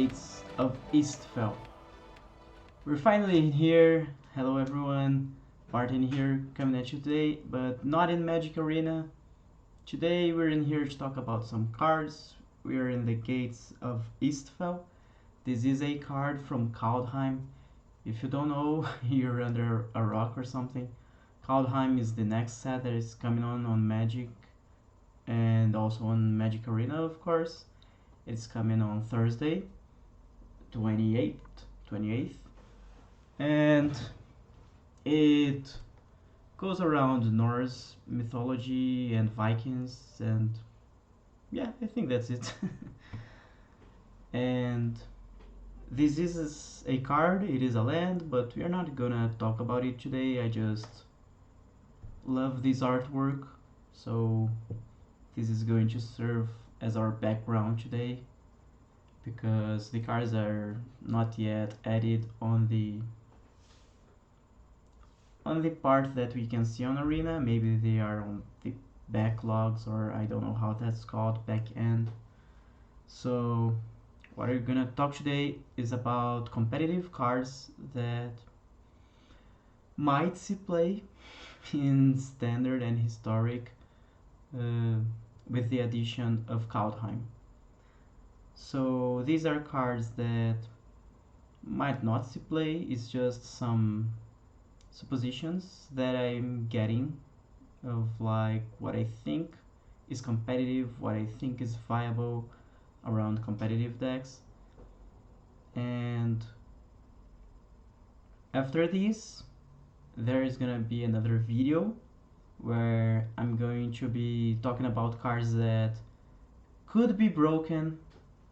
gates of Eastfell. We're finally in here. Hello everyone, Martin here coming at you today, but not in Magic Arena. Today we're in here to talk about some cards. We are in the gates of Eastfell. This is a card from Kaldheim. If you don't know, you're under a rock or something. Kaldheim is the next set that is coming on Magic and also on Magic Arena, of course. It's coming on Thursday, 28th, and it goes around Norse mythology and Vikings, and yeah, I think that's it. And this is a card, it is a land, but we are not gonna talk about it today. I just love this artwork, so this is going to serve as our background today, because the cards are not yet added on the part that we can see on Arena. Maybe they are on the backlogs, or I don't know how that's called, back end. So what we're gonna talk today is about competitive cards that might see play in standard and historic with the addition of Kaldheim. So these are cards that might not see play. It's just some suppositions that I'm getting of like what I think is competitive, what I think is viable around competitive decks. And after this, there is gonna be another video where I'm going to be talking about cards that could be broken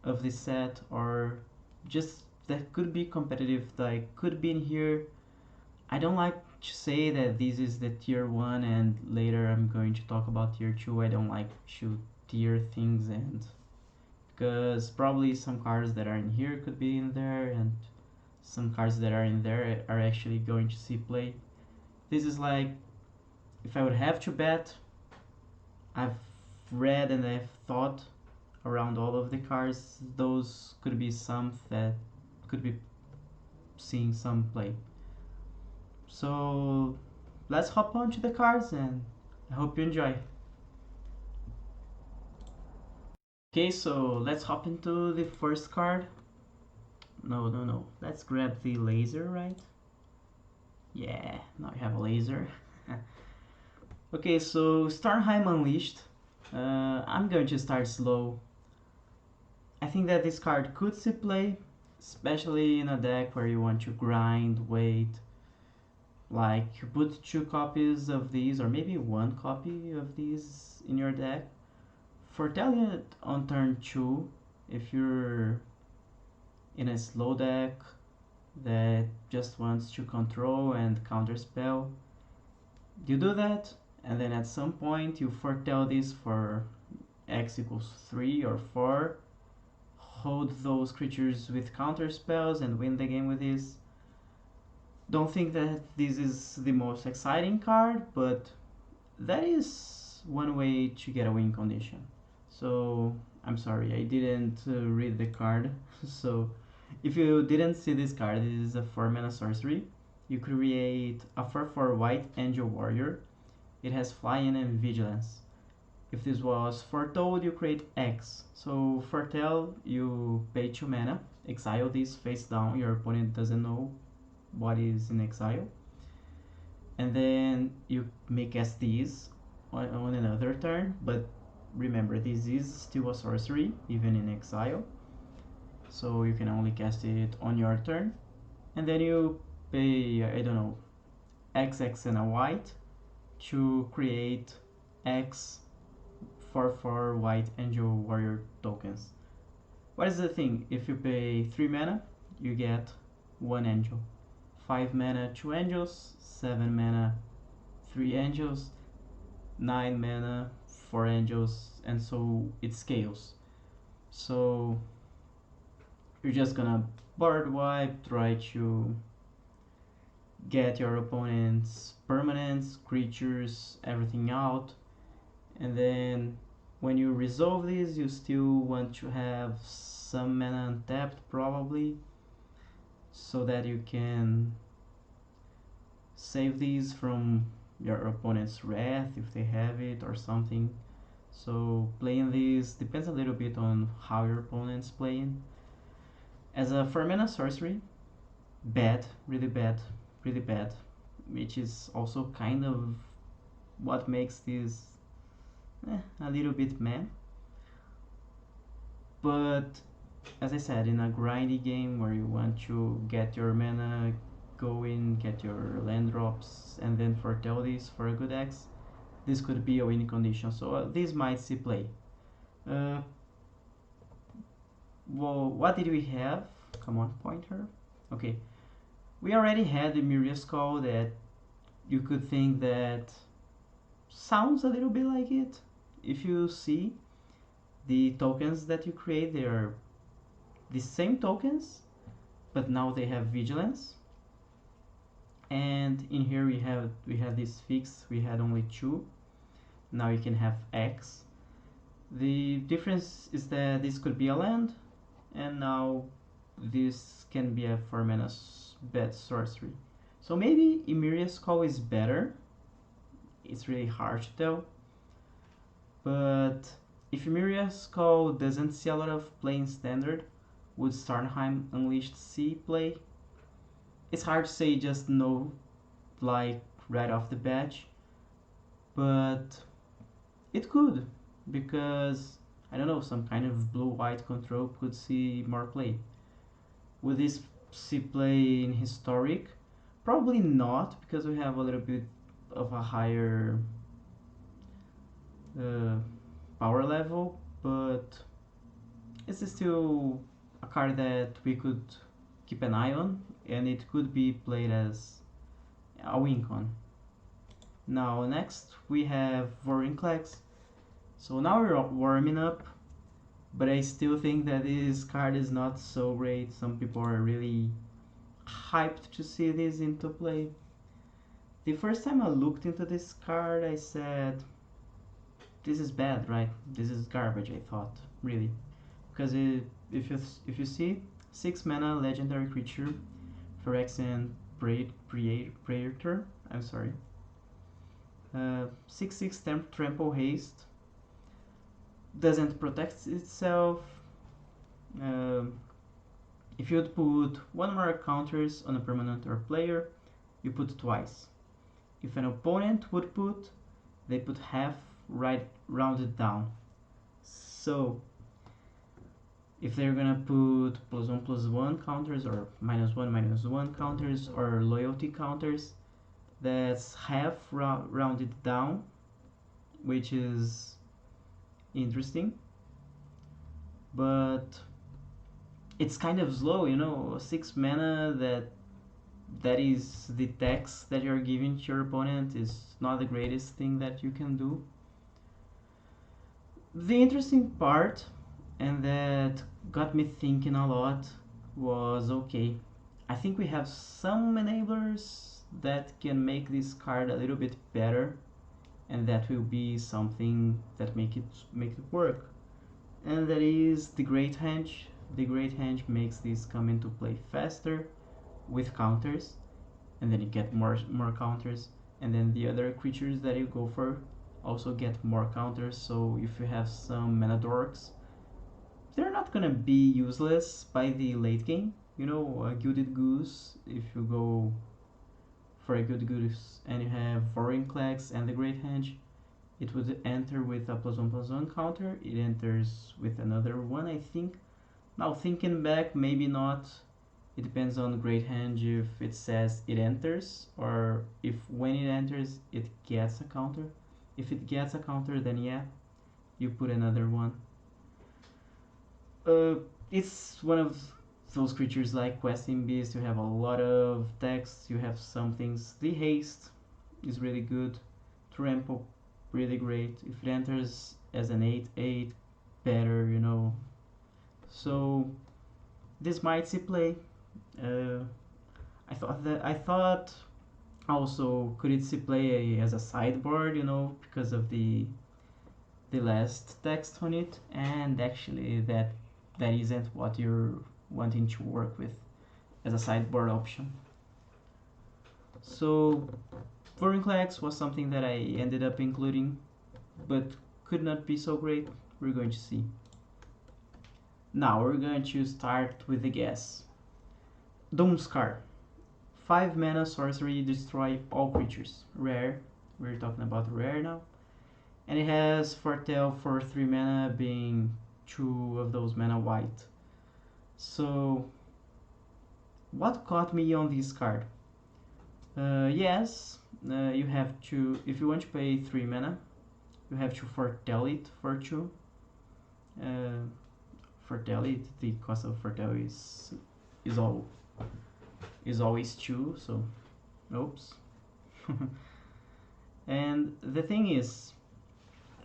of this set, or just that could be competitive, like could be in here. I don't like to say that this is the tier 1 and later I'm going to talk about tier 2. I don't like to tier things, and because probably some cards that are in here could be in there, and some cards that are in there are actually going to see play. This is like, if I would have to bet, I've read and I've thought around all of the cards, those could be some that could be seeing some play. So let's hop on to the cards, and I hope you enjoy. Okay, so let's hop into the first card. No, let's grab the laser, right? Yeah, now I have a laser. Okay, so Starheim Unleashed. I'm going to start slow. I think that this card could see play, especially in a deck where you want to grind, wait. Like, you put 2 copies of these, or maybe 1 copy of these in your deck. Foretell it on turn 2 if you're in a slow deck that just wants to control and counter spell. You do that, and then at some point you foretell this for x equals 3 or 4, hold those creatures with counter spells and win the game with this. Don't think that this is the most exciting card, but that is one way to get a win condition. So I'm sorry, I didn't read the card. So if you didn't see this card, this is a 4-mana sorcery. You create a 4/4 white angel warrior. It has flying and vigilance. If this was foretold, you create X. So foretell, you pay 2 mana, exile this face down. Your opponent doesn't know what is in exile, and then you may cast these on another turn. But remember, this is still a sorcery even in exile, so you can only cast it on your turn. And then you pay, I don't know, XX and a white to create X 4/4 white angel warrior tokens. What is the thing? If you pay 3 mana, you get 1 angel. 5 mana, 2 angels. 7 mana, 3 angels. 9 mana, 4 angels, and so it scales. So you're just gonna board wipe, try to get your opponent's permanents, creatures, everything out, and then When you resolve this, you still want to have some mana untapped probably, so that you can save these from your opponent's wrath if they have it or something. So playing these depends a little bit on how your opponent's playing. As a 4 mana sorcery, bad, really bad, really bad, which is also kind of what makes this a little bit meh. But as I said, in a grindy game where you want to get your mana going, get your land drops, and then foretell this for a good X, this could be a winning condition. So this might see play. Uh, well, what did we have? Come on, pointer. Okay, we already had the Miria's Call that you could think that sounds a little bit like it. If you see the tokens that you create, they are the same tokens, but now they have vigilance. And in here we have this fix. We had only 2. Now you can have X. The difference is that this could be a land, and now this can be a 4 mana bad sorcery. So maybe Emiria's Call is better. It's really hard to tell. But if Emiria's Call doesn't see a lot of play in standard, would Starnheim Unleashed see play? It's hard to say just no, like right off the bat, but it could, because I don't know, some kind of blue-white control could see more play. Would this see play in historic? Probably not, because we have a little bit of a higher uh, power level, but it's still a card that we could keep an eye on, and it could be played as a win con. Now next we have Vorinclex. So now we're warming up, but I still think that this card is not so great. Some people are really hyped to see this into play. The first time I looked into this card, I said, this is bad, right? This is garbage, I thought, really. Because if you see, 6 mana legendary creature, Phyrexian Praetor, I'm sorry. 6/6 trample haste, doesn't protect itself. Um, if you'd put 1 more counters on a permanent or player, you put twice. If an opponent would put, they put half, right, rounded down. So if they're gonna put +1/+1 counters or -1/-1 counters or loyalty counters, that's half rounded down, which is interesting, but it's kind of slow, 6 mana that is the tax that you're giving to your opponent is not the greatest thing that you can do. The interesting part, and that got me thinking a lot, was okay, I think we have some enablers that can make this card a little bit better, and that will be something that make it work. And that is the Great Henge. The Great Henge makes this come into play faster with counters, and then you get more counters, and then the other creatures that you go for also get more counters. So if you have some mana dorks, they're not gonna be useless by the late game. A Gilded Goose, if you go for a Gilded Goose and you have Vorinclex and the Great Henge, it would enter with a +1/+1 counter. It enters with another one, I think. Now thinking back, maybe not. It depends on Great Henge if it says it enters, or if when it enters it gets a counter. If it gets a counter, then yeah, you put another one. It's one of those creatures like Questing Beast. You have a lot of text, you have some things. The haste is really good. Trample, really great. If it enters as an 8/8, better. So this might see play. I thought also, could it see play as a sideboard, because of the the last text on it, and actually that isn't what you're wanting to work with as a sideboard option. So Vorinclex was something that I ended up including, but could not be so great. We're going to see. Now we're going to start with the guess. Doomscar. 5 mana sorcery, destroy all creatures. Rare. We're talking about rare now. And it has Foretell for 3 mana, being 2 of those mana white. So, what caught me on this card? Yes, you have to, if you want to pay 3 mana, you have to foretell it for 2. Foretell it, the cost of foretell is all is always 2, so oops. And the thing is,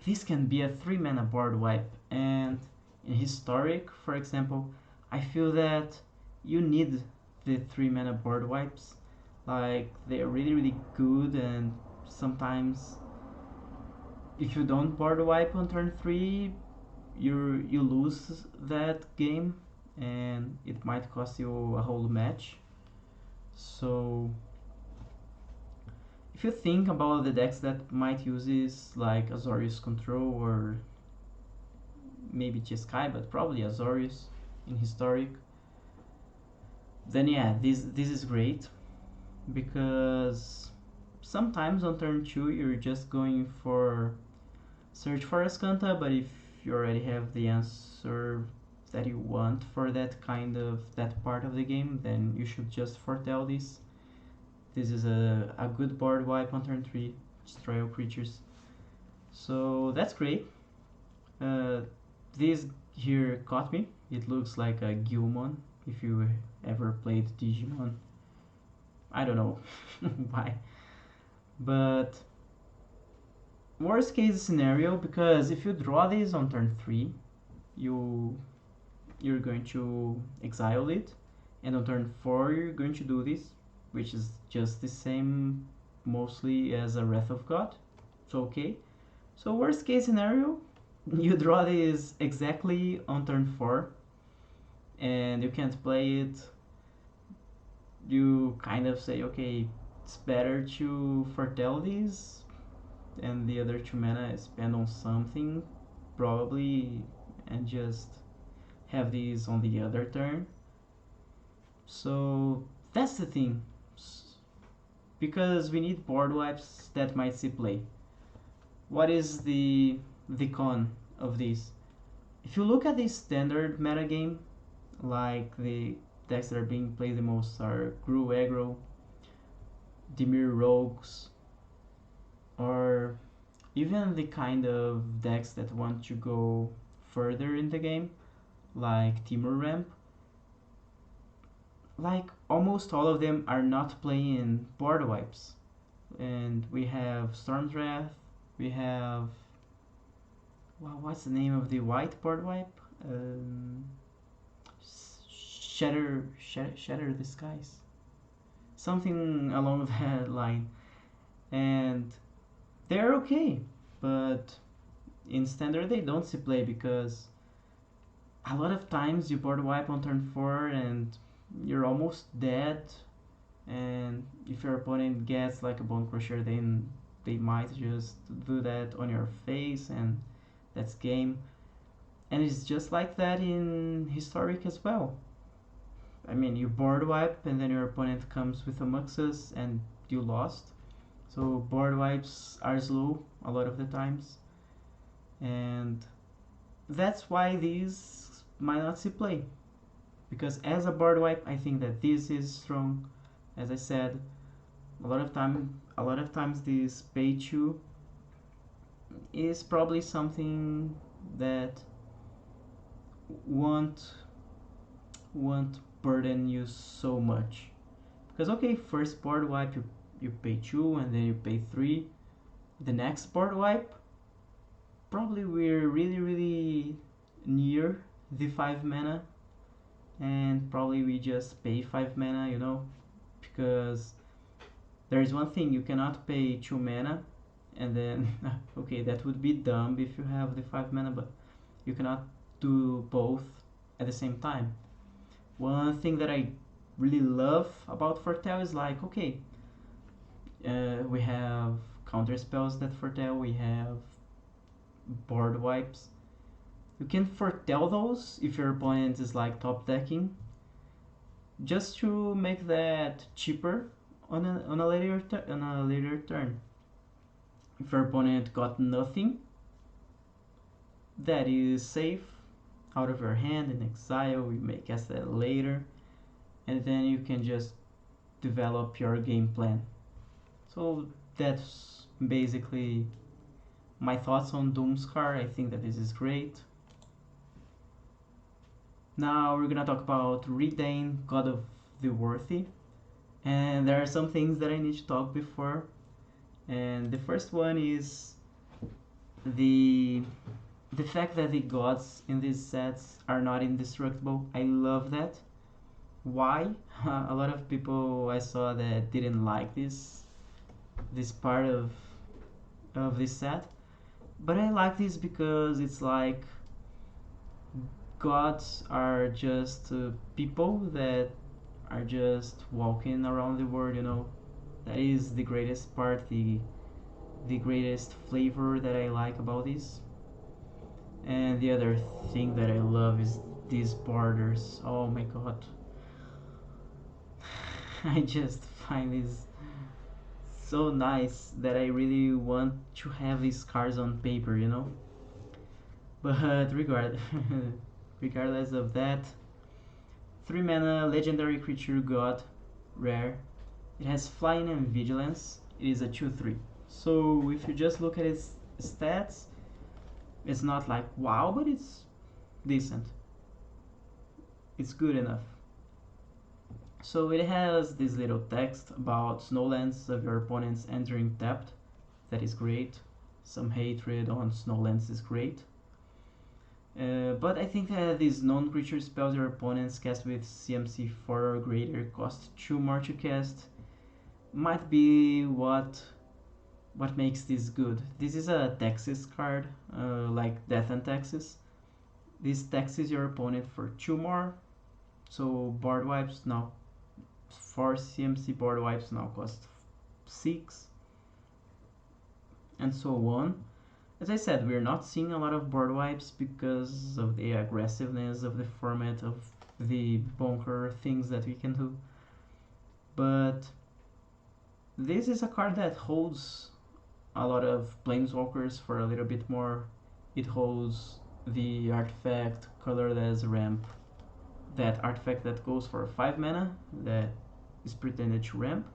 this can be a 3 mana board wipe, and in historic, for example, I feel that you need the 3 mana board wipes. Like, they're really good, and sometimes if you don't board wipe on turn 3, you lose that game, and it might cost you a whole match. So if you think about the decks that might use this, like Azorius Control or maybe Jeskai, but probably Azorius in historic, then yeah, this is great, because sometimes on turn 2 you're just going for search for Ascanta, but if you already have the answer that you want for that part of the game, then you should just foretell this. This is a good board wipe on turn 3, destroy all creatures. So that's great. This here caught me. It looks like a Gilmon, if you ever played Digimon. I don't know why. But worst case scenario, because if you draw this on turn 3, you're going to exile it, and on turn 4 you're going to do this, which is just the same mostly as a Wrath of God. It's okay. So worst case scenario, you draw this exactly on turn 4 and you can't play it. You kind of say, okay, it's better to foretell this, and the other 2 mana spend on something probably, and just have these on the other turn. So that's the thing, because we need board wipes that might see play. What is the con of this? If you look at the standard metagame, like the decks that are being played the most are Gru Aggro, Dimir Rogues, or even the kind of decks that want to go further in the game, like Timur Ramp. Like, almost all of them are not playing board wipes. And we have Storm's Wrath, we have, well, what's the name of the white board wipe? Shatter the Skies, something along that line. And they're okay, but in standard they don't see play, because a lot of times you board wipe on turn 4 and you're almost dead, and if your opponent gets like a Bone Crusher, then they might just do that on your face, and that's game. And it's just like that in historic as well. I mean, you board wipe and then your opponent comes with a Muxus and you lost. So board wipes are slow a lot of the times, and that's why these might not see play. Because as a board wipe, I think that this is strong. As I said, a lot of times this pay 2 is probably something that won't burden you so much. Because okay, first board wipe you pay 2 and then you pay 3. The next board wipe, probably we're really near the 5 mana, and probably we just pay 5 mana, because there is one thing: you cannot pay 2 mana and then okay, that would be dumb if you have the 5 mana, but you cannot do both at the same time. One thing that I really love about Fortel is like, okay, we have counter spells that foretell, we have board wipes. You can foretell those if your opponent is like top decking, just to make that cheaper on a later turn. If your opponent got nothing, that is safe out of your hand in exile. You may cast that later, and then you can just develop your game plan. So that's basically my thoughts on Doomscar. I think that this is great. Now we're gonna talk about Redain, God of the Worthy. And there are some things that I need to talk before. And the first one is the fact that the gods in these sets are not indestructible. I love that. Why? A lot of people I saw that didn't like this part of this set, but I like this because it's like gods are just people that are just walking around the world, you know. That is the greatest part, the greatest flavor that I like about this. And the other thing that I love is these borders. Oh my god. I just find this so nice that I really want to have these cards on paper, you know. But regardless of that, 3 mana legendary creature god, rare. It has flying and vigilance. It is a 2/3. So if you just look at its stats, it's not like wow, but it's decent. It's good enough. So it has this little text about snowlands of your opponents entering tapped. That is great. Some hatred on snowlands is great. But I think that these non-creature spells your opponents cast with CMC 4 or greater cost 2 more to cast might be what makes this good. This is a Texas card, like Death and Texas. This taxes your opponent for 2 more, so board wipes now 4 CMC board wipes now cost 6, and so on. As I said, we're not seeing a lot of board wipes because of the aggressiveness of the format, of the bonker things that we can do. But this is a card that holds a lot of planeswalkers for a little bit more. It holds the artifact colorless ramp, that artifact that goes for 5 mana that is pretended to ramp.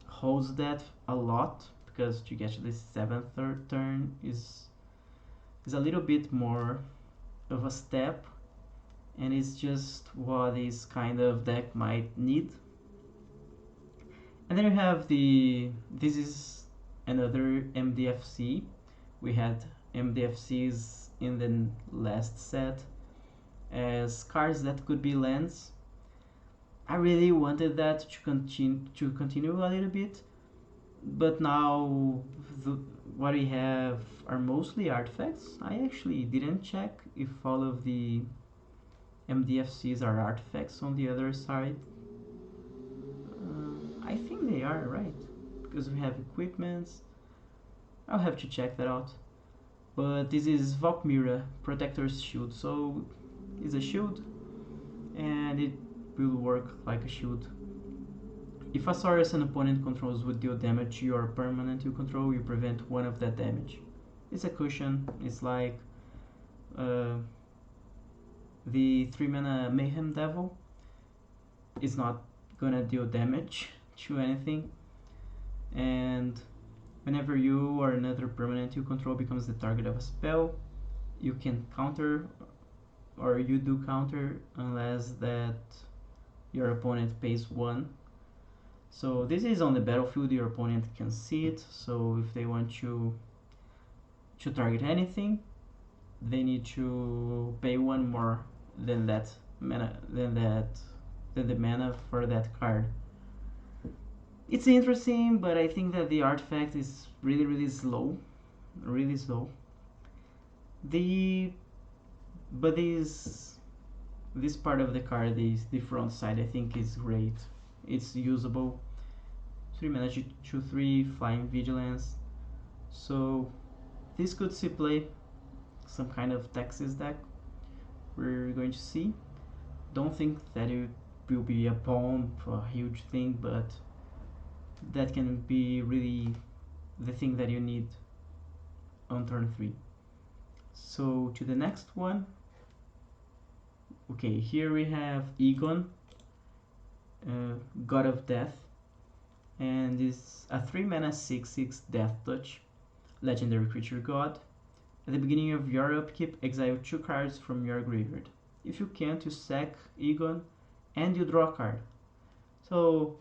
Holds that a lot because to get to the 7th turn is a little bit more of a step, and it's just what this kind of deck might need. And then you have this is another MDFC. We had MDFCs in the last set as cards that could be lands. I really wanted that to continue a little bit, but now what we have are mostly artifacts. I actually didn't check if all of the MDFCs are artifacts on the other side. I think they are, right? Because we have equipments. I'll have to check that out. But this is Valkmira, Protector's Shield. So it's a shield, and it will work like a shield. If a Saurus an opponent controls would deal damage to your permanent you control, you prevent 1 of that damage. It's a cushion. It's like the 3 mana Mayhem Devil. It's not gonna deal damage to anything, and whenever you or another permanent you control becomes the target of a spell, you can counter, or you do counter unless that your opponent pays 1. So this is on the battlefield, your opponent can see it, so if they want to target anything, they need to pay 1 more than that mana, than the mana for that card. It's interesting, but I think that the artifact is really slow, really slow. The but this part of the card, is the front side, I think is great. It's usable. 3 mana 2/3 flying vigilance. So this could see play some kind of Texas deck. We're going to see. Don't think that it will be a bomb or a huge thing, but that can be really the thing that you need on turn 3. So to the next one. Okay, here we have Egon, God of Death, and is a 3 mana 6/6 Death Touch, legendary creature god. At the beginning of your upkeep, exile 2 cards from your graveyard. If you can't, you sack Egon and you draw a card. So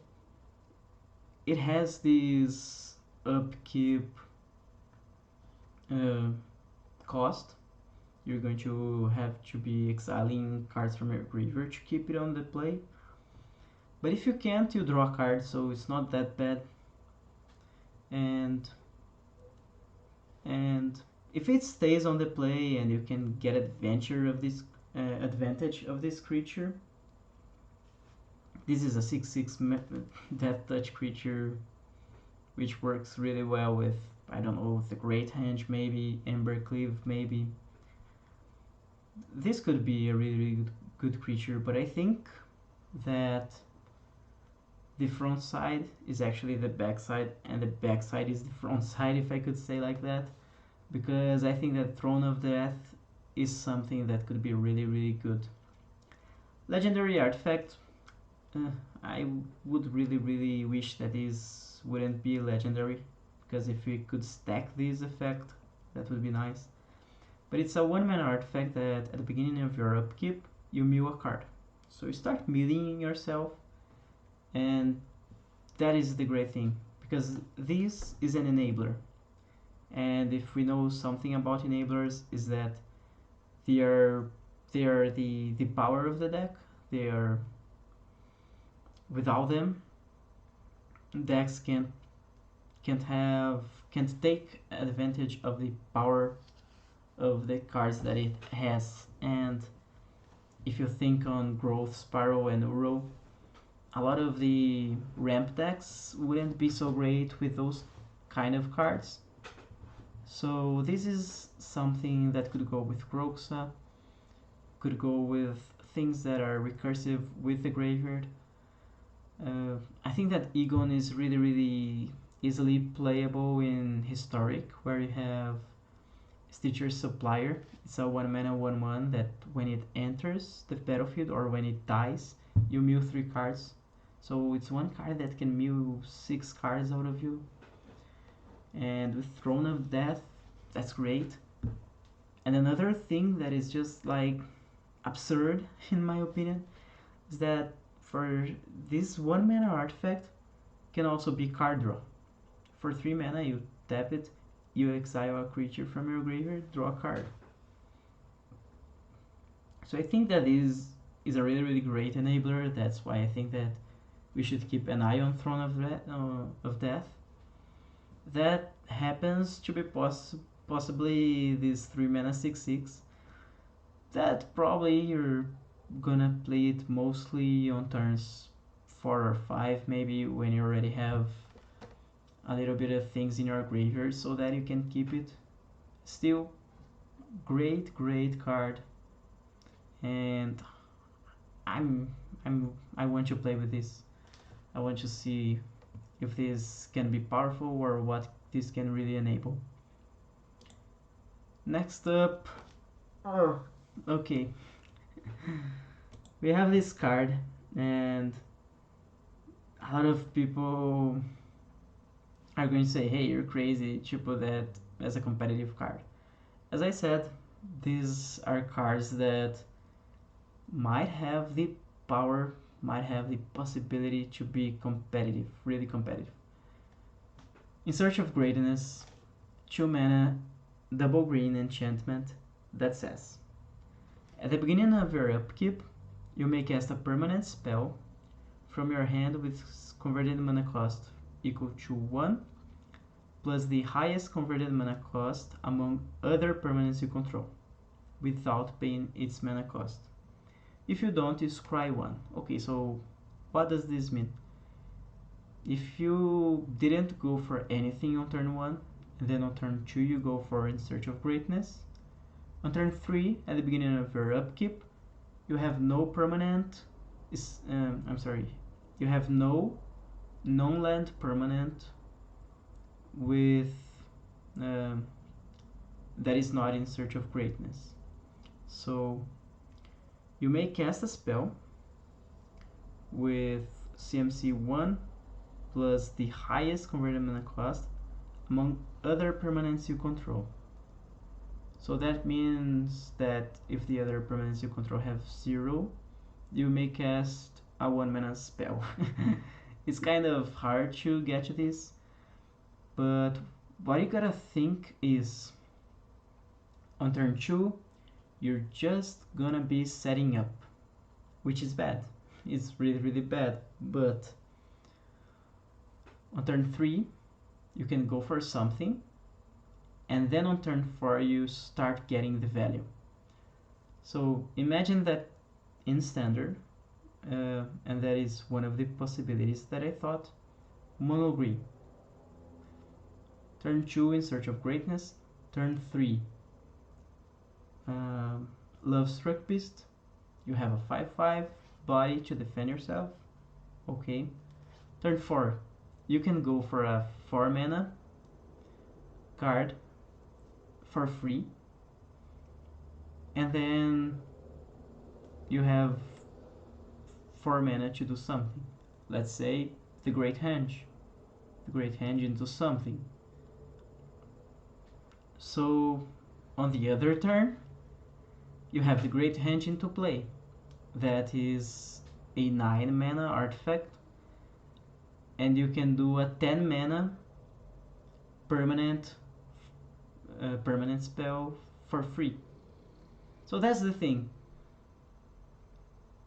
it has this upkeep uh, cost. You're going to have to be exiling cards from your graveyard to keep it on the play. But if you can't, you draw a card, so it's not that bad. And if it stays on the play and you can get advantage of this creature, this is a 6/6 Death Touch creature, which works really well with, I don't know, the Great Henge maybe, Embercleave maybe. This could be a really good creature, but I think that the front side is actually the back side, and the back side is the front side, if I could say like that, because I think that Throne of Death is something that could be really good. Legendary artifact, I would really wish that this wouldn't be legendary, because if we could stack this effect, that would be nice. But it's a 1 mana artifact that at the beginning of your upkeep, you mill a card. So you start milling yourself, and that is the great thing, because this is an enabler. And if we know something about enablers, is that they are the power of the deck. They are, without them, decks can't take advantage of the power of the cards that it has. And if you think on Growth Spiral and Uro, a lot of the ramp decks wouldn't be so great with those kind of cards. So this is something that could go with Groxa, could go with things that are recursive with the graveyard. I think that Egon is really easily playable in Historic, where you have Stitcher Supplier. It's a 1 mana 1/1 that when it enters the battlefield or when it dies, you mill 3 cards. So it's one card that can mill 6 cards out of you. And with Throne of Death, that's great. And another thing that is just like absurd in my opinion is that for this 1 mana artifact can also be card draw. For 3 mana you tap it, you exile a creature from your graveyard, draw a card. So I think that is a really great enabler. That's why I think that we should keep an eye on Throne of Death. That happens to be possibly this 3 mana 6/6. That probably you're gonna play it mostly on turns 4 or 5, maybe when you already have a little bit of things in your graveyard, so that you can keep it. Still, great card, and I want to play with this. I want to see if this can be powerful or what this can really enable. Next up, okay, we have this card, and a lot of people are going to say, hey, you're crazy to put that as a competitive card. As I said, these are cards that might have the power, might have the possibility to be competitive, really competitive. In Search of Greatness, 2 mana, double green enchantment that says, at the beginning of your upkeep, you may cast a permanent spell from your hand with converted mana cost equal to 1 plus the highest converted mana cost among other permanents you control without paying its mana cost. If you don't, you scry 1. Okay, so what does this mean? If you didn't go for anything on turn 1, and then on turn 2 you go for In Search of Greatness, on turn 3, at the beginning of your upkeep, you have no permanent, you have no non-land permanent with that is not In Search of Greatness. So you may cast a spell with CMC 1 plus the highest converted mana cost among other permanents you control. So that means that if the other permanents you control have 0, you may cast a 1 mana spell. It's kind of hard to get to this, but what you gotta think is on turn 2 you're just gonna be setting up, which is bad. It's really bad. But on turn 3 you can go for something, and then on turn 4 you start getting the value. So imagine that in standard, and that is one of the possibilities that I thought, mono green. Turn 2 In Search of Greatness, turn 3 Love Struck Beast, you have a 5/5 body to defend yourself. Okay. Turn 4 you can go for a 4 mana card for free, and then you have 4 mana to do something. Let's say the Great Henge. The Great Henge into something. So on the other turn you have the Great Henge into play. That is a 9 mana artifact, and you can do a 10 mana permanent spell for free. So that's the thing.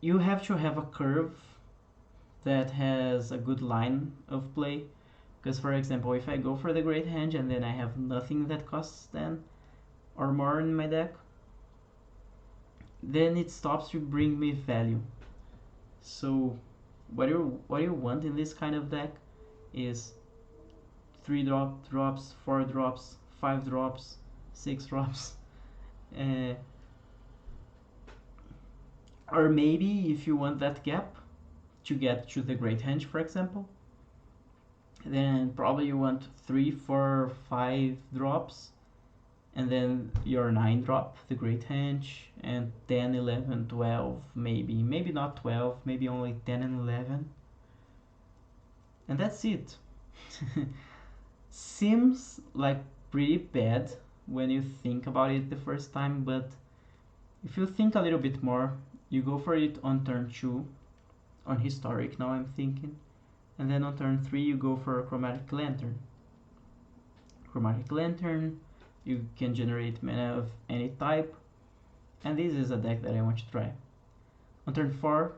You have to have a curve that has a good line of play, because for example, if I go for the Great Henge and then I have nothing that costs 10 or more in my deck, then it stops to bring me value. So what you want in this kind of deck is 3 drops, 4 drops, 5 drops, 6 drops, or maybe if you want that gap to get to the Great Henge, for example, then probably you want 3, 4, 5 drops, and then your 9 drop, the Great Henge, and 10, 11, 12, maybe not 12, maybe only 10 and 11, and that's it. Seems like pretty bad when you think about it the first time, but if you think a little bit more, you go for it on turn 2, on Historic now I'm thinking, and then on turn 3 you go for a Chromatic Lantern. Chromatic Lantern, you can generate mana of any type, and this is a deck that I want to try. On turn 4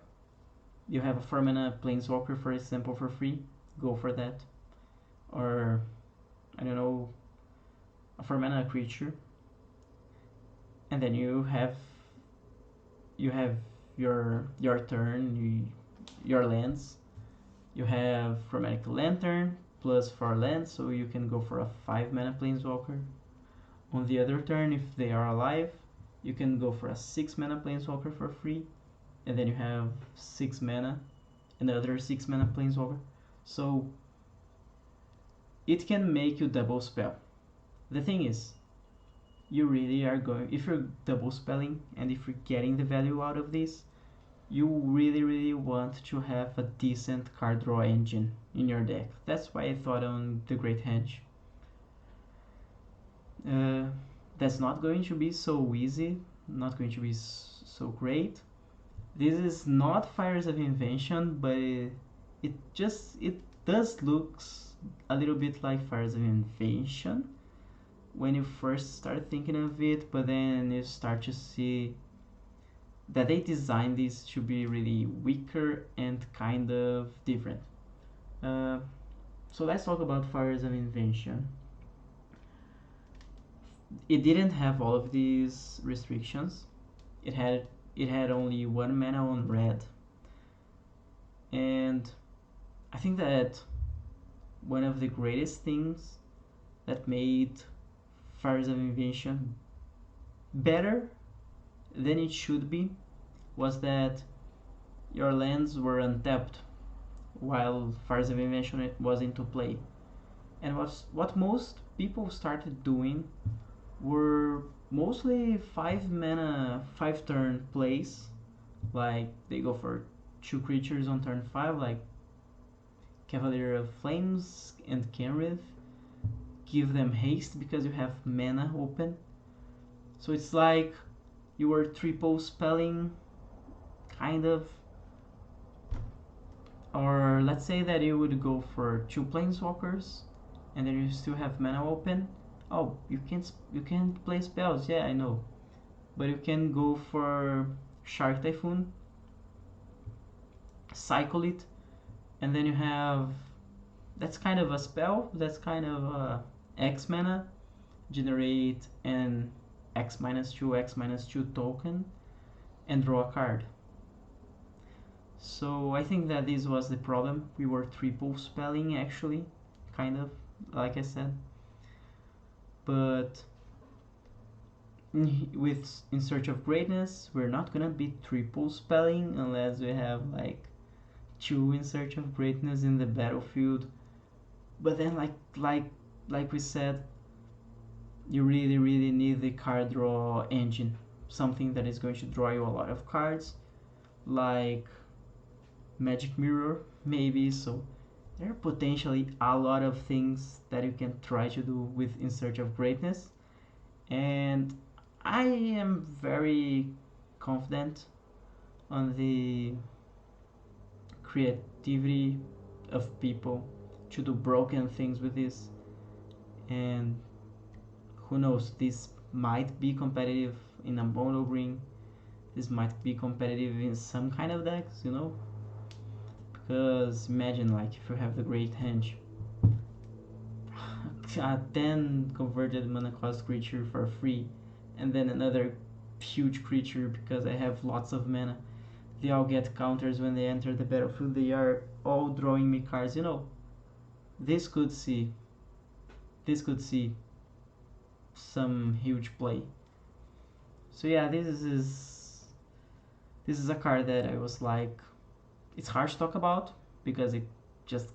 you have a 4 mana Planeswalker, for example, for free, go for that. Or I don't know, a 4 mana creature, and then you have your turn, your lands. You have Chromatic Lantern plus 4 lands, so you can go for a 5 mana Planeswalker. On the other turn, if they are alive, you can go for a 6 mana Planeswalker for free, and then you have 6 mana, another 6 mana Planeswalker. So it can make you double spell. The thing is, you really are going, if you're double spelling and if you're getting the value out of this, you really want to have a decent card draw engine in your deck. That's why I thought on the Great Henge. That's not going to be so easy, not going to be so great. This is not Fires of Invention, but it does looks a little bit like Fires of Invention when you first start thinking of it, but then you start to see that they designed this to be really weaker and kind of different. So let's talk about Fires of Invention. It didn't have all of these restrictions. It had only one mana on red, and I think that one of the greatest things that made Fires of Invention better than it should be was that your lands were untapped while Fires of Invention was into play. And what most people started doing were mostly 5 mana, 5 turn plays. Like they go for 2 creatures on turn 5, like Cavalier of Flames and Kenrith. Give them haste because you have mana open. So it's like you were triple spelling, kind of. Or let's say that you would go for 2 planeswalkers, and then you still have mana open. Oh, you can't play spells. Yeah, I know, but you can go for Shark Typhoon, cycle it, and then you have, that's kind of a spell. That's kind of a X mana, generate an X-2 token, and draw a card. So I think that this was the problem. We were triple spelling actually, kind of, like I said. But with In Search of Greatness, we're not gonna be triple spelling unless we have like 2 In Search of Greatness in the battlefield. But then like we said, you really need the card draw engine, something that is going to draw you a lot of cards, like Magic Mirror maybe. So there are potentially a lot of things that you can try to do with In Search of Greatness, and I am very confident on the creativity of people to do broken things with this. And who knows, this might be competitive in a mono green, this might be competitive in some kind of decks, because imagine, like, if you have the Great Henge, a 10 converted mana cost creature for free, and then another huge creature because I have lots of mana. They all get counters when they enter the battlefield. They are all drawing me cards. This could see some huge play. So yeah, this is a card that I was like, it's hard to talk about because it just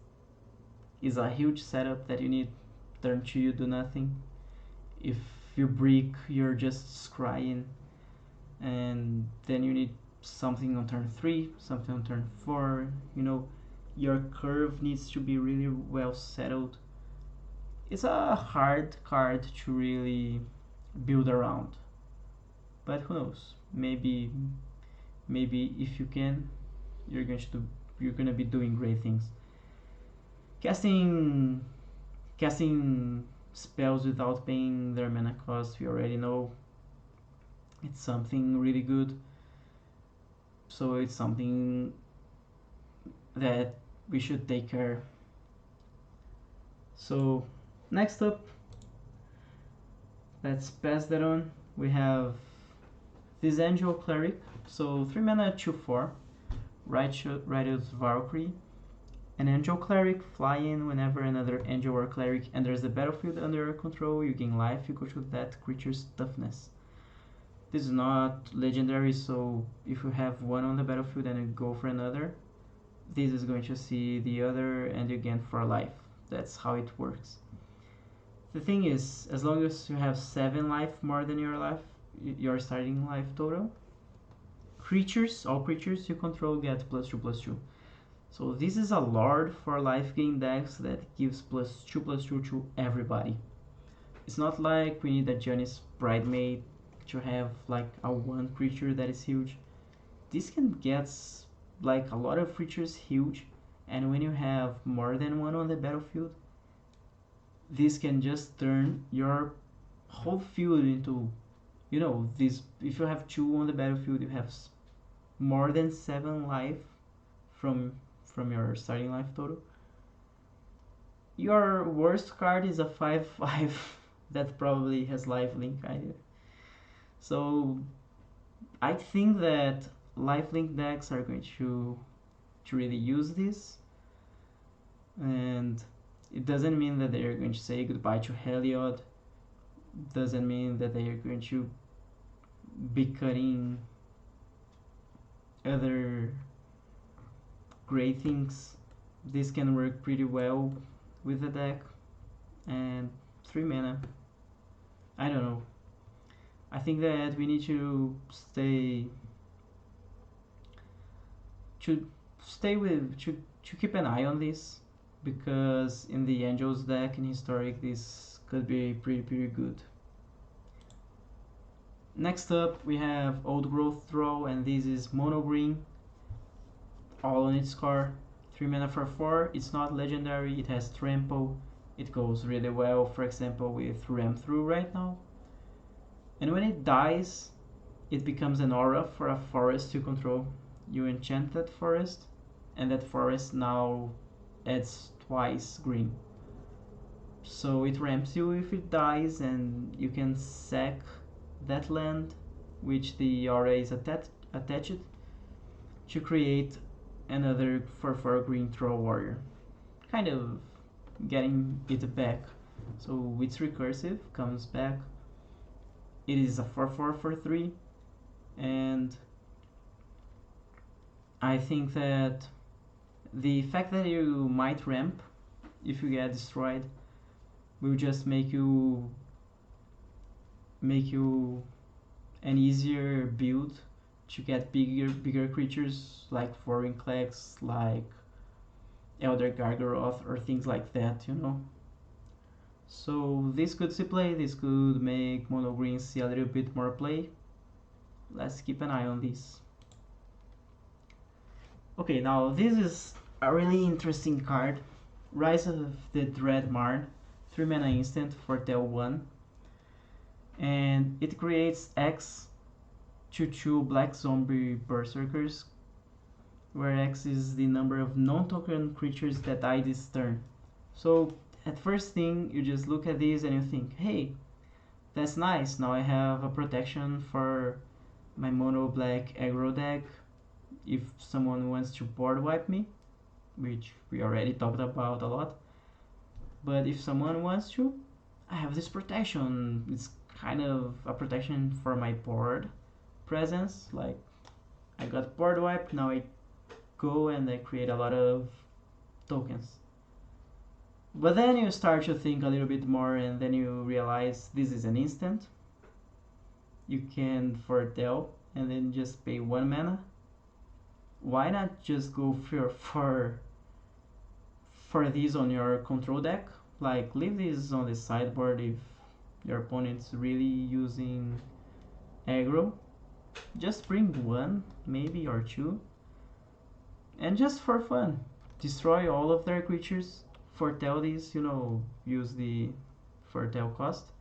is a huge setup that you need. Turn 2 you do nothing. If you break, you're just scrying, and then you need something on turn 3, something on turn 4. Your curve needs to be really well settled. It's a hard card to really build around, but who knows, maybe if you can, you're gonna be doing great things. Casting spells without paying their mana cost, we already know it's something really good. So it's something that we should take care. So next up, let's pass that on. We have this Angel Cleric. So 3 mana 2/4, Righteous Valkyrie. An Angel Cleric, fly in whenever another Angel or Cleric enters the battlefield under your control. You gain life equal to that creature's toughness. This is not legendary, so if you have one on the battlefield and you go for another, this is going to see the other and you gain 4 life. That's how it works. The thing is, as long as you have 7 life more than your starting life total, all creatures you control get +2/+2. So this is a Lord for life gain decks that gives +2/+2 to everybody. It's not like we need a Janice Bridemaid to have like a 1 creature that is huge. This can get like a lot of creatures huge, and when you have more than one on the battlefield, this can just turn your whole field into, this. If you have 2 on the battlefield, you have more than 7 life from your starting life total. Your worst card is a 5/5 that probably has lifelink. So I think that lifelink decks are going to really use this, and it doesn't mean that they're going to say goodbye to Heliod. Doesn't mean that they are going to be cutting other great things. This can work pretty well with the deck, and 3 mana. I don't know. I think that we need to stay with to keep an eye on this, because in the Angels deck in Historic this could be pretty good. Next up we have Old Growth Draw, and this is mono green, all on its card. 3 mana for 4. It's not legendary, it has trample. It goes really well, for example, with Ram Through right now. And when it dies, it becomes an aura for a forest you control. You enchant that forest, and that forest now adds twice green. So it ramps you if it dies, and you can sack that land, which the aura is attached, to create another 4/4 green Troll Warrior. Kind of getting it back. So it's recursive, comes back. It is a 4/4 for 3, and I think that the fact that you might ramp if you get destroyed will just make you an easier build to get bigger creatures like Foreign Clags, like Elder Gargaroth or things like that, you know. So this could see play, this could make mono green see a little bit more play. Let's keep an eye on this. Okay, now this is a really interesting card. Rise of the Dread Marn, 3 mana instant for Tel 1. And it creates X 2/2 black zombie berserkers, where X is the number of non-token creatures that die this turn. So at first thing, you just look at these and you think, hey, that's nice, now I have a protection for my mono black aggro deck if someone wants to board wipe me, which we already talked about a lot. But if someone wants to, I have this protection. It's kind of a protection for my board presence. Like, I got board wipe, now I go and I create a lot of tokens. But then you start to think a little bit more, and then you realize this is an instant. You can foretell and then just pay 1 mana. Why not just go for these on your control deck? Like, leave these on the sideboard if your opponent's really using aggro. Just bring 1 maybe or 2, and just for fun destroy all of their creatures. Foretell these, you know, use the foretell cost,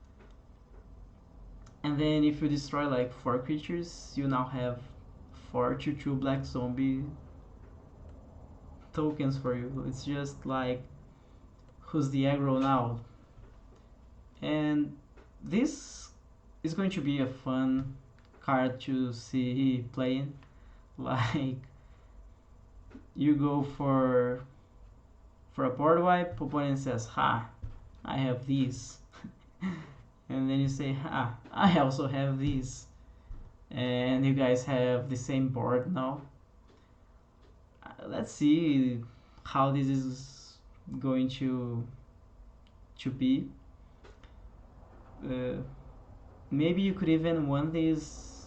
and then if you destroy like 4 creatures, you now have 4 2/2 black zombie tokens for you. It's just like, who's the aggro now? And this is going to be a fun card to see playing. Like, you go for a board wipe, opponent says, ha, I have these. And then you say, ha, I also have these. And you guys have the same board now. Let's see how this is going to be. Maybe you could even want this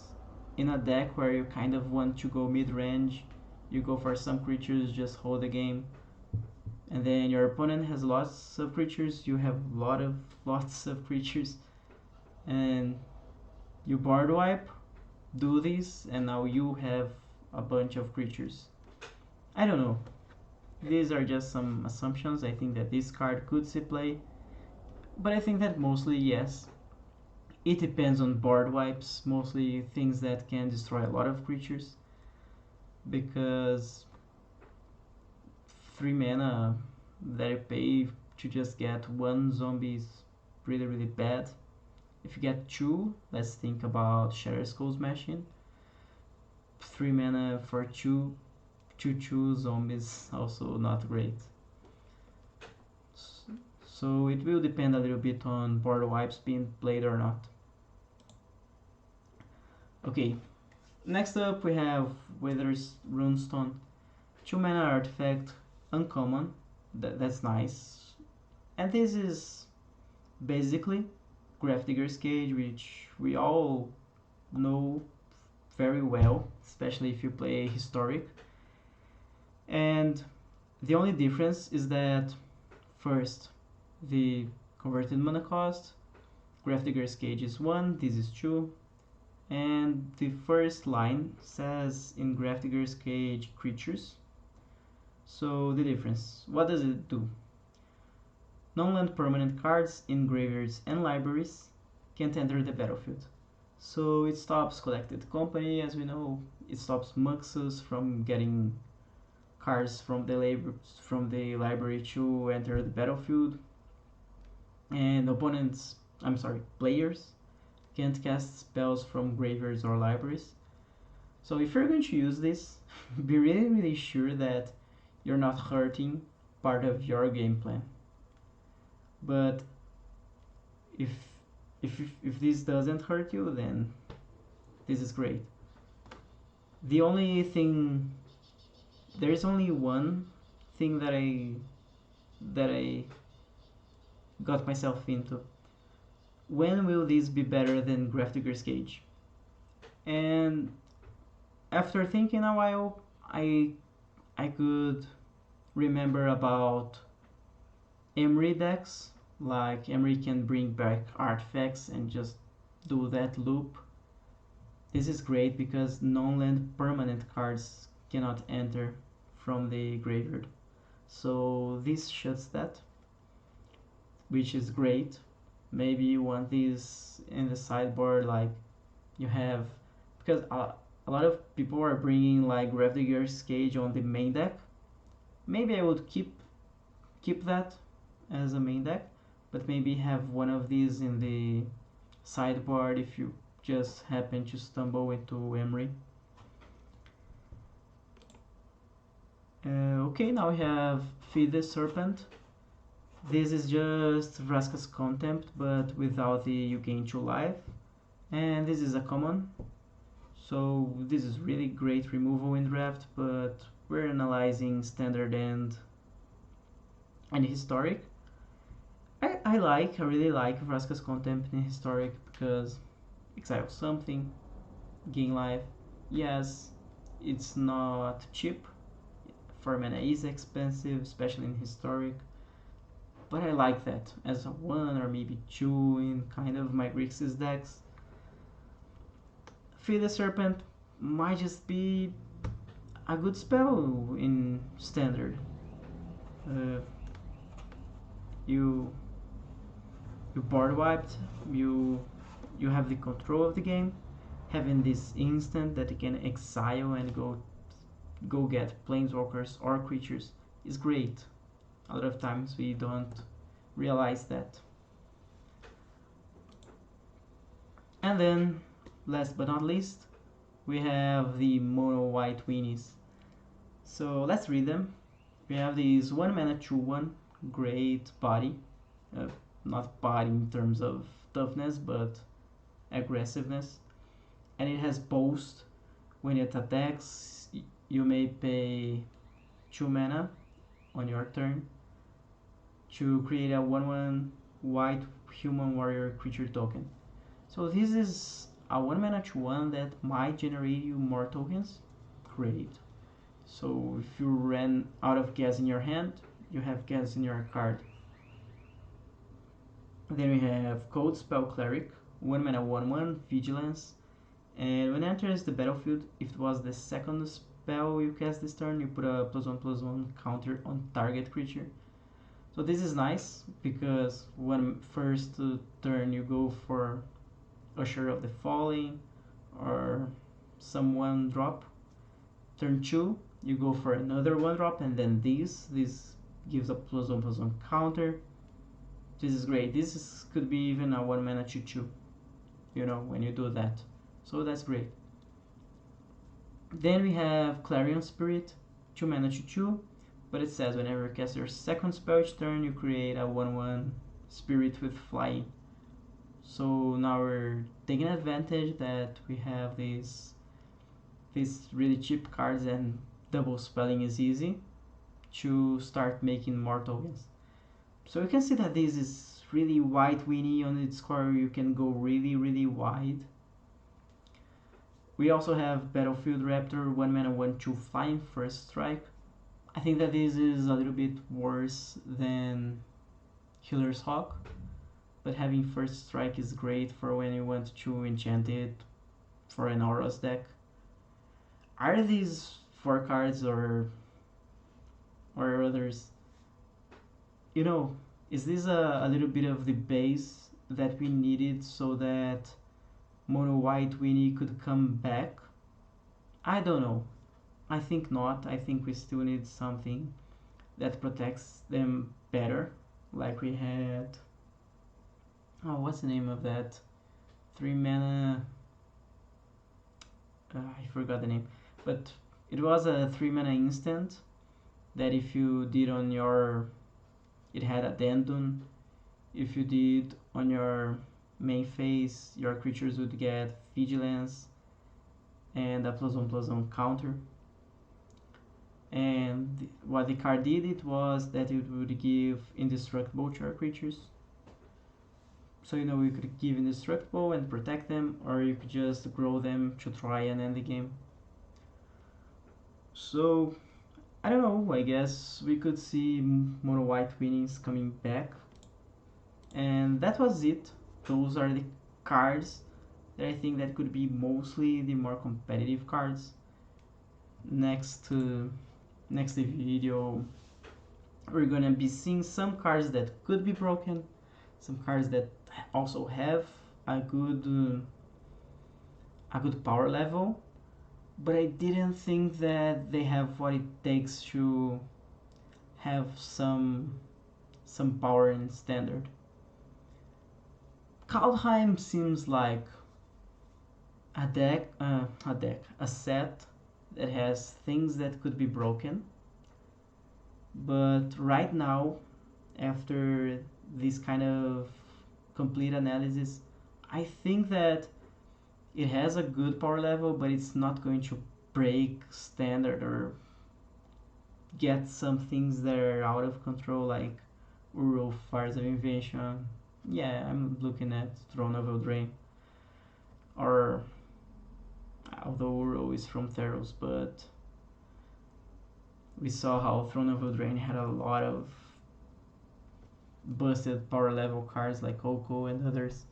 in a deck where you kind of want to go mid-range. You go for some creatures, just hold the game, and then your opponent has lots of creatures, you have lots of creatures, and you board wipe, do this, and now you have a bunch of creatures. I don't know. These are just some assumptions. I think that this card could see play, but I think that mostly yes. It depends on board wipes, mostly things that can destroy a lot of creatures, because 3 mana that you pay to just get one zombie is really really bad. If you get two, let's think about Shatter Skull Smashing. 3 mana for two zombies, also not great. So it will depend a little bit on board wipes being played or not. Okay, next up we have Wither's Runestone. 2 mana artifact, uncommon, that's nice. And this is basically Gravedigger's Cage, which we all know very well, especially if you play Historic. And the only difference is that first, the converted mana cost, Gravedigger's Cage is 1, this is 2, and the first line says in Gravedigger's Cage creatures. So the difference, what does it do? Non-land permanent cards in graveyards and libraries can't enter the battlefield. So it stops Collected Company, as we know, it stops Muxus from getting cards from the library to enter the battlefield, and players can't cast spells from graveyards or libraries. So if you're going to use this, be really sure that you're not hurting part of your game plan. But if this doesn't hurt you, then this is great. The only thing, there is only one thing that I got myself into. When will this be better than Gravedigger's Cage? And after thinking a while, I could remember about Emery decks. Like Emery can bring back artifacts and just do that loop. This is great because non-land permanent cards cannot enter from the graveyard. So this shuts that, which is great. Maybe you want these in the sideboard, like you have, because a lot of people are bringing like Gravedigger's Cage on the main deck. Maybe I would keep that as a main deck, but maybe have one of these in the sideboard if you just happen to stumble into Emery. Okay, now we have Feed the Serpent. This is just Vraska's Contempt, but without the you gain 2 life. And this is a common. So this is really great removal in draft, but we're analyzing standard and historic. I really like Vraska's Contempt in historic because exile something, gain life. Yes, it's not cheap. 4 mana is expensive, especially in historic. But I like that as a 1 or maybe 2 in kind of my Grixis decks. Feed the Serpent might just be a good spell in standard. You board wiped, you have the control of the game, having this instant that you can exile and go get planeswalkers or creatures is great. A lot of times we don't realize that. And then, last but not least, we have the mono white weenies. So let's read them. We have these 1 mana 2/1, great body. Not body in terms of toughness, but aggressiveness. And it has Boast. When it attacks, you may pay 2 mana on your turn to create a 1/1 white human warrior creature token. So this is a 1 mana 2/1 that might generate you more tokens. Great. So if you ran out of gas in your hand, you have gas in your card. Then we have Cold Spell Cleric, 1 mana 1/1 Vigilance, and when it enters the battlefield, if it was the second spell you cast this turn, you put a +1/+1 counter on target creature. So this is nice because when first turn you go for Usher of the Falling or some 1-drop. Turn 2 you go for another 1-drop, and then this gives a +1/+1 counter. This is great. Could be even a 1 mana 2/2, you know, when you do that. So that's great. Then we have Clarion Spirit, 2 mana 2/2, but it says whenever you cast your second spell each turn, you create a 1/1 spirit with flying. So now we're taking advantage that we have these really cheap cards and double spelling is easy to start making more tokens. So you can see that this is really wide winny on its core. You can go really wide. We also have Battlefield Raptor, 1 mana 1/2 flying, first strike. I think that this is a little bit worse than Healer's Hawk, but having first strike is great for when you want to enchant it for an Auras deck. Are these 4 cards or others? You know, is this a little bit of the base that we needed so that Mono White Winnie could come back? I don't know. I think not. I think we still need something that protects them better. Like we had... Oh, what's the name of that? 3 mana... I forgot the name. But it was a 3 mana instant that if you did on your... It had Addendum. If you did on your main phase, your creatures would get Vigilance and a +1/+1 counter. And what the card did it was that it would give indestructible to your creatures. So you know, you could give indestructible and protect them, or you could just grow them to try and end the game. So I don't know, I guess we could see Mono White winnings coming back. And that was it. Those are the cards that I think that could be mostly the more competitive cards. Next video we're gonna be seeing some cards that could be broken, some cards that also have a good power level, but I didn't think that they have what it takes to have some power in standard. Kaldheim seems like a set that has things that could be broken, but right now, after this kind of complete analysis, I think that it has a good power level, but it's not going to break standard or get some things that are out of control, like Uro, Fires of Invention. Yeah, I'm looking at Throne of Eldraine, or although Uro is from Theros, but we saw how Throne of Eldraine had a lot of busted power level cards like Oko and others.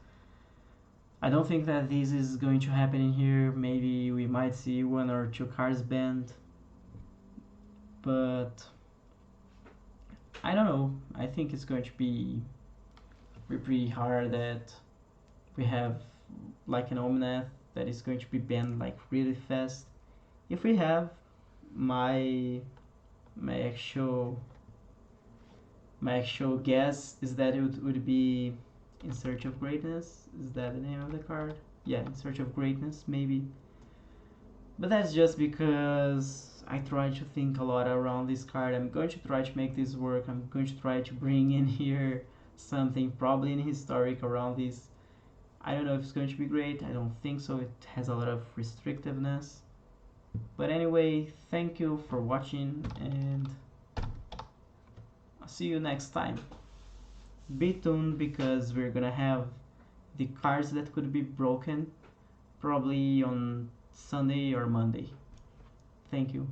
I don't think that this is going to happen in here. Maybe we might see 1 or 2 cards banned, but I don't know. I think it's going to be pretty hard that we have like an Omnath that is going to be banned like really fast. If we have my actual guess is that it would be In Search of Greatness. Is that the name of the card? Yeah, In Search of Greatness, maybe. But that's just because I try to think a lot around this card. I'm going to try to make this work. I'm going to try to bring in here something probably in historic around this. I don't know if it's going to be great. I don't think so. It has a lot of restrictiveness. But anyway, thank you for watching, and I'll see you next time. Be tuned because we're gonna have the cards that could be broken probably on Sunday or Monday. Thank you.